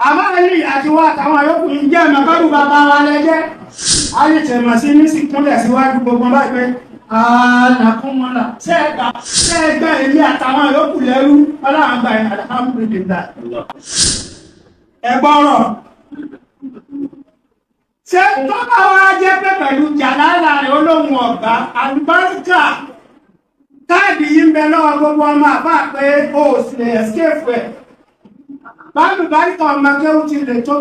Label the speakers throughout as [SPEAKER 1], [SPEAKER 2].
[SPEAKER 1] Àbáyé àti wá àtàwọn yòókù ń jẹ́ mẹ́kọ́dù bàbá wa lẹ́jẹ́. A lè tẹ̀mọ̀ sí ní sí kúnlẹ̀ síwájú gbogbo báyìí pé ààlàkúnmọ́lá ṣẹ́ẹ̀gbẹ́ ilé àtàwọn yòókù lẹ́rú ọlọ́àgbà alhamdulillah. Ẹgbọ́rọ̀. Ṣé tó bá wá jẹ́ pé pẹ̀lú jàlálà rẹ̀ olóhun ọ̀gá àlùbáríkà káàdì yìí ń bẹ lọ́wọ́ gbogbo ọmọ àbá pé ó sì lè escape ẹ̀. Báàbù báríkà ọmọ kéwù ti lè tó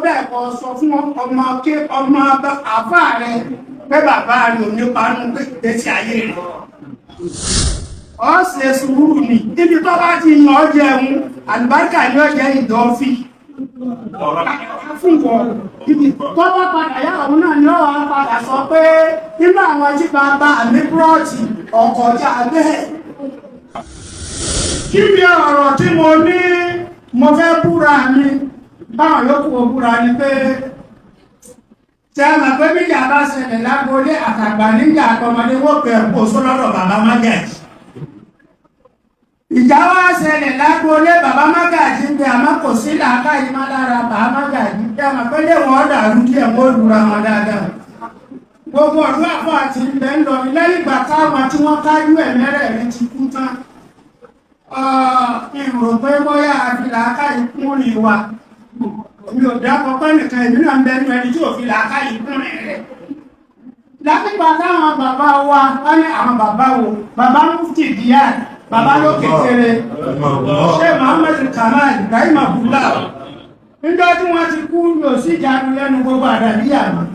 [SPEAKER 1] bẹ́ẹ̀ kọ́ sọ fún ọmọ àbá rẹ̀ pé bàbá rẹ̀ ò ní panú gbèsè ayé rẹ̀. Ó ṣe sùúrù ni níbi tó bá ti yàn ọ́ jẹun àlùbáríkà ni ó jẹ́ ìdọ́fì. Fún wọn ibi tó bá padà yá òun náà ni ó wá padà sọ pé nínú àwọn tí bàbá mi búrọ́ọ̀tì ọkọ̀já bẹ́ẹ̀. Kí ni ọ̀rọ̀ tí mo ní mo fẹ́ búra mi báwọn yòókù mo búra ni pé tí a mọ̀ pé níjà bá ṣẹlẹ̀ lágbólé àtàgbà níjà àtọmọdé wọ́n pẹ̀ kó sólọ́dọ̀ bàbá Mágàjí. Ìjà wá ṣẹlẹ̀ lágbólé bàbá Mágàjí ń bẹ àmọ́ kò sí làákà yìí má lára bàbá Mágàjí tí a mọ̀ pé lé wọn dàrú kí ẹ̀ wọ́n lura wọn dáadáa. Gbogbo ọ̀dọ́ àpò àti ilẹ̀ ń lọ lẹ́yìn ìgbà táwọn tí wọ́n kájú ẹ̀mẹ́rẹ̀ẹ́rin ti kú tán. Ìrò pé bóyá àfilà ká ìkún rí wa. Omi ò dákọ̀ pẹ́ nìkan ìbí náà bẹ́nu ẹni tí ò fi làákà ìkún rẹ̀. Látìgbà táwọn bàbá wa, wọ́n ní àwọn bàbá wo, bàbá Mufti Diyar, bàbá lókè kéré, ṣé Muhammad Kamal, Ibrahim Abdullah. Níjọ́ tí wọ́n ti kú yóò sí ìjánu lẹ́nu gbogbo àdàbíyà mọ́.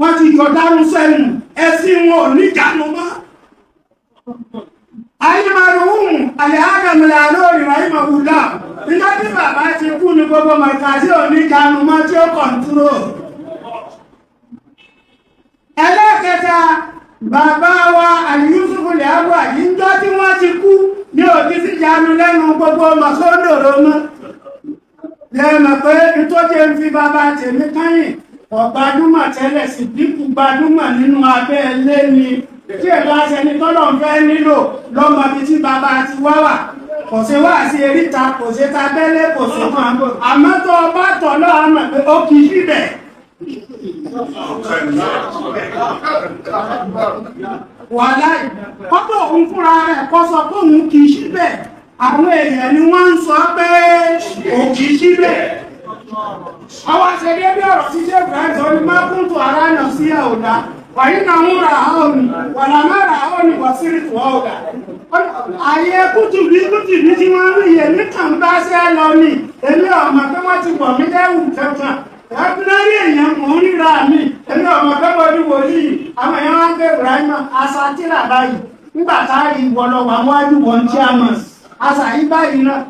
[SPEAKER 1] Wọ́n ti jọ dárún sẹ́nu, ẹ̀sìn wọn ò ní ìjánu mọ́. Ayémarùn-ún alẹ́hàgàmìlà lórí Rahimahullah. Nígbà tí bàbá ti kú ní gbogbo mọ̀kàtí oníkanu mọ́ tí ó kọ̀ntúrò. Ẹlẹ́kẹta, bàbá wa Al-Yusufu Al-Abwa yìí ń jọ tí wọ́n ti kú ní òbí sí ìjánu lẹ́nu gbogbo mọ̀sódòrò mọ́. Lẹ́mọ̀ pé nítorí ń fi bàbá tèmi káyìn, ọ̀gbádùmọ̀ tẹ́lẹ̀ sì dínkù gbádùmọ̀ nínú abẹ́ ẹlé ni. Tí ẹ̀lọ́ aṣẹni tọ́lọ̀ ń fẹ́ nílò lọ́mọ bí tí bàbá ti wá wà, kò sí wá sí eríta, kò sí tabẹ́lẹ̀, kò sí mọ́ àmọ́. Àmọ́ tó bá tọ̀lọ́ àmọ́ pé ó kìí síbẹ̀. Wàláì, kọ́tọ̀ òun fúnra rẹ̀ kọ́ sọ pé òun kìí síbẹ̀. Àwọn èèyàn ni wọ́n ń sọ pé ó kìí síbẹ̀. Àwọn àṣẹdé bí ọ̀rọ̀ sí ṣe Ibrahim sọ ní máa kún tó ara náà sí ẹ̀ọ̀dá. وإنه رأوني ولما رأوني وصرت وأوغا ayé kútùbí tí wọ́n rí yẹ ní kàn bá sí ẹlọ ní èmi ọmọ tó wọ́n ti wọ̀ mí lẹ́wù kankan ẹ̀kúnlẹ́rí èèyàn mọ̀ ń ríra mi èmi ọmọ tó bọ́dú wòlí àwọn èèyàn wọ́n gbé Ibrahim asátírà báyìí nígbàtàrí ìwọ̀lọ́wà wájú wọn tí a mọ̀ asàyí báyìí náà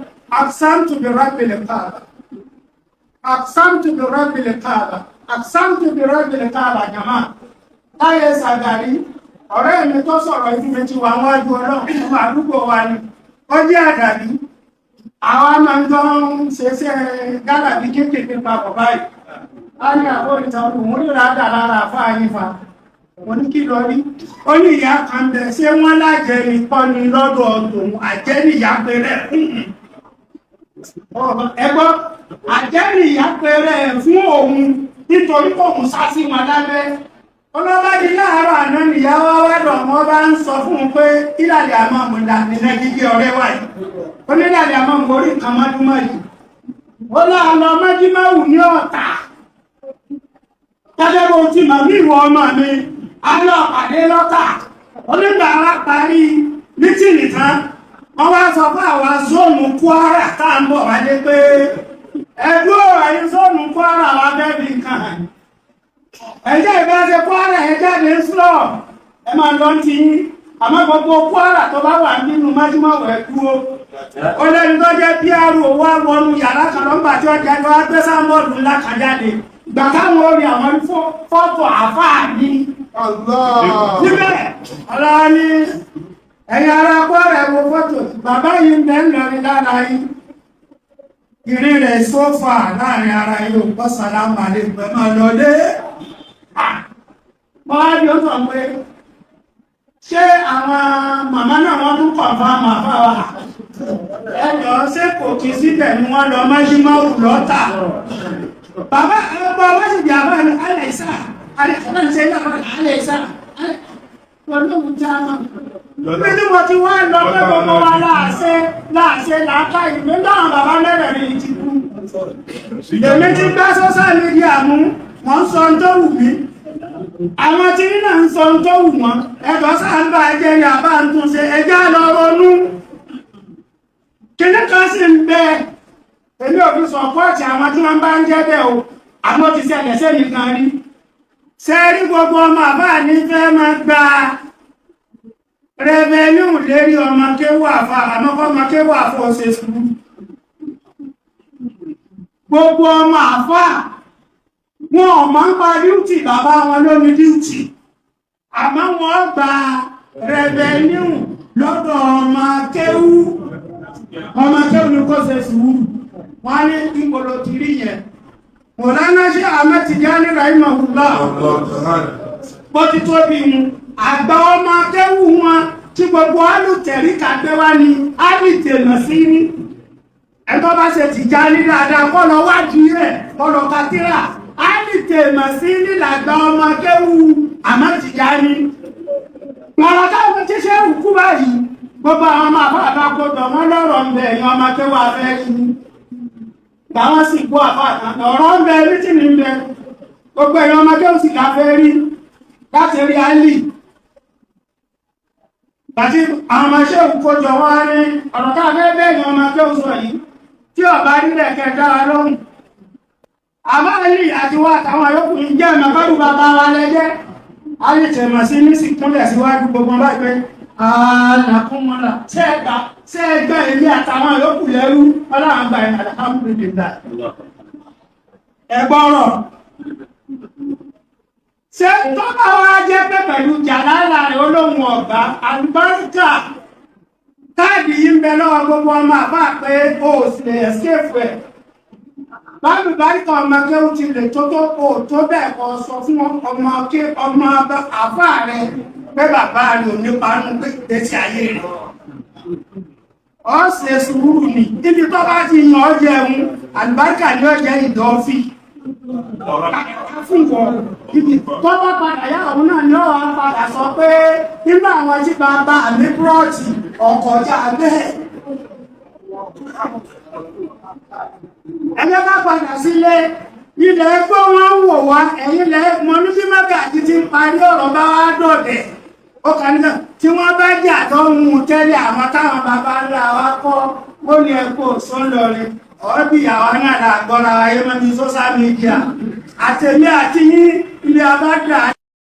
[SPEAKER 1] aqsamtu bi rabbil Kaaba aqsamtu bi rabbil Kaaba aqsamtu bi rabbil Kaaba jama Táyé Sàgàrí, ọ̀rẹ́ mi tó sọ̀rọ̀ ìfúnmi ti wà wájú ọlọ́run fún àdúgbò wa ni. Ó jẹ́ àdàbí, àwọn máa ń jọ ń ṣeṣẹ́ gálàbí kéèkéé papọ̀ báyìí. A ní àbọ̀ ìtàkùn mú ríra dà lára àfáà yífa. Mo ní kí lọ rí. Ó ní ìyá kan bẹ̀ ṣé wọ́n lájẹ́ ní kọ́ ni lọ́dọ̀ ọ̀dùn àjẹ́ ní ìyá pẹ̀rẹ̀. Ẹgbọ́, àjẹ́ ní ìyá pẹ̀rẹ̀ fún òun nítorí òun sá sí wọn lábẹ́. Olóbájí láàárọ̀ àná nìyàwó wádọ̀ wọ́n bá ń sọ fún un pé ìlàlẹ̀ àmọ́ mọ̀dá nínú gígé ọ̀rẹ́ wà yìí. Ó ní ìlàlẹ̀ àmọ́ mórí nǹkan mọ́dúnmọ́ yìí. Ó láàlọ́ mẹ́jímáwù ní ọ̀tà. Tẹ́lẹ́gbò tí màá ní ìwọ ọmọ mi, a lọ pàdé lọ́tà. Ó nígbà ara parí mítìnì tán. Wọ́n wá sọ fún àwa zóòmù Kwara tá à ń bọ̀ wálé pé ẹgbẹ́ ẹ̀yìn zóòmù Kwara wa bẹ́ẹ̀ bí nǹkan hàn. Ẹjẹ́ ìbẹ́ẹ̀ṣẹ́ Kwara ẹjáde slọ́ ẹ máa lọ tí yí àmọ́ gbogbo Kwara tó bá wà nínú májúmọ̀wẹ̀ ẹ̀kú ó lẹ́ni tó jẹ́ pr wá wọnú yàrá kan lọ́gbà tí ó jẹ́ lọ gbé sáàmọ́dù ńlá kan jáde gbà káwọn orí àwọn fọ́tò àfáà ní níbẹ̀ ọlọ́wọ́ ní ẹ̀yìn ara Kwara ẹ̀wọ̀ fọ́tò bàbá yìí ń bẹ́ ń lọ rí lára yìí ìrìn rẹ̀ sófà láàrin ara yìí ò pọ́ sàlámà lè pẹ́ máa lọ dé Bọ́wá bí ó sọ pé ṣé àwọn màmá náà wọ́n tún kọ̀ fún àmà fáwà ẹ̀lọ́ ṣé kò kí síbẹ̀ ni wọ́n lọ máṣímáwù lọ́tà. Bàbá ẹgbẹ́ wọ́n sì jà bá ní alẹ́sà alẹ́sà alẹ́sà ọlọ́run já mọ́. Bí ní mo ti wá lọ pé gbogbo wa láàṣẹ làákà ìgbé láwọn bàbá mẹ́rẹ̀ẹ̀rin ti kú. Èmi ti gbá social media mú, wọ́n sọ ń tó wù mí. Àwọn tí nínà ń sọ ń tó wù wọ́n, ẹ̀dọ̀ sáàbà ẹjẹ́ ni àbá ń tún ṣe ẹjá lọ ronú. Kìní kan sì ń bẹ, èmi ò fi sọ̀pọ̀tì àwọn tí wọ́n bá ń jẹ́ bẹ́ o, àmọ́ ti ṣẹlẹ̀ sẹ́mi kan rí. Sẹ́rí gbogbo ọmọ àbá ní fẹ́ máa gba rẹ̀vẹ̀nú lérí ọmọ kéwà fà àmọ́kọ́ ọmọ kéwà fọ́ ṣe sùúrù. Gbogbo ọmọ àfà wọn ọmọ ń pa díútì bàbá wọn lómi díútì àmọ́ wọ́n gba rẹ̀vẹ̀nú lọ́dọ̀ ọmọ kéwú ní kó ṣe sùúrù. Wọ́n ní ìgbòlò tìrí yẹn Mọ̀lánà ṣe Ahmed Tijani rahimahullah bó ti tó bí mu àgbà ọmọ akẹ́wù wọn tí gbogbo alùtẹ̀rí kàgbé wá ní alìtẹ̀nà sí ní ẹgbọ́ bá ṣe Tijani dáadáa kọ́lọ wájú rẹ̀ kọ́lọ katira alìtẹ̀nà sí ní làgbà ọmọ akẹ́wù Ahmed Tijani mọ̀lá káwọn tí ṣe òkú báyìí gbogbo àwọn ọmọ àbáàbá kótọ̀ wọ́n lọ́rọ̀ ń bẹ̀ ẹ̀yàn ọmọ akẹ́wù afẹ́ yìí Àwọn sì kó àpáàtà ọ̀rọ̀ ń bẹ mítí ní ilẹ̀ gbogbo èèyàn ọmọdé ò sì káfẹ́ rí láti rí alì àti àwọn ọmọ iṣẹ́ òkúkójọ wá ní ọ̀rọ̀ káfẹ́ bẹ́ẹ̀ni ọmọdé ò sọ yìí tí ọba nílẹ̀ kẹdára lóhùn àmọ́ alì àti wá àtàwọn ayókùnrin jẹ́ ìmọ̀kọ́dù bàbá wa lẹ́jẹ́ alì tẹ̀mọ̀ sí ní sì kúnlẹ̀ síwájú gbogbo báyìí Àlàkúnmọ́lá ṣẹ́ẹ̀gbẹ́ ilé àtàwọn yòókù lẹ́rú ọlọ́àgbà alhamdulillah. Ẹgbọ́rọ̀. Ṣé tó bá wá jẹ́ pé pẹ̀lú jàlálà rẹ̀ olóhun ọ̀gbá, àlùbáríkà, káàdì yìí ń bẹ lọ́wọ́ gbogbo ọmọ àbá pé ó sì lè escape ẹ̀. Bálùbáríkà ọmọ kéwú ti lè tó bẹ́ẹ̀ kọ́ sọ fún ọmọ àfá rẹ̀ pé bàbá rẹ̀ ò ní parun pé tẹ́tí ayé rẹ̀. Ó ṣe sùúrù ní ibi tó bá ti yàn ọ́ jẹun àlùbáríkà ní ọjẹ́ ìdọ́fí. Fún wọn ibi tó bá padà yá òun náà ní ọ̀wọ́ padà sọ pé nígbà àwọn tí bàbá mi búrọ́ọ̀tì ọkọ̀já bẹ́ẹ̀. Ẹgbẹ́ bá padà sílé ilẹ̀ ẹgbẹ́ wọn wò wá ẹ̀yìn lẹ́ mọ́nú bí Mágàjí ti ń parí ọ̀rọ̀ bá wá dọ̀dẹ̀ ó kà nígbà tí wọ́n bá jà tó ń mú tẹ́lẹ̀ àwọn táwọn bàbá ńlá wa kọ́ ó ní ẹ̀kọ́ sọ́lọ́rin ọ̀bí àwọn náà lágbọ́ra ayé mọ́ ní social media àtẹ̀lé àti yín ilé abádà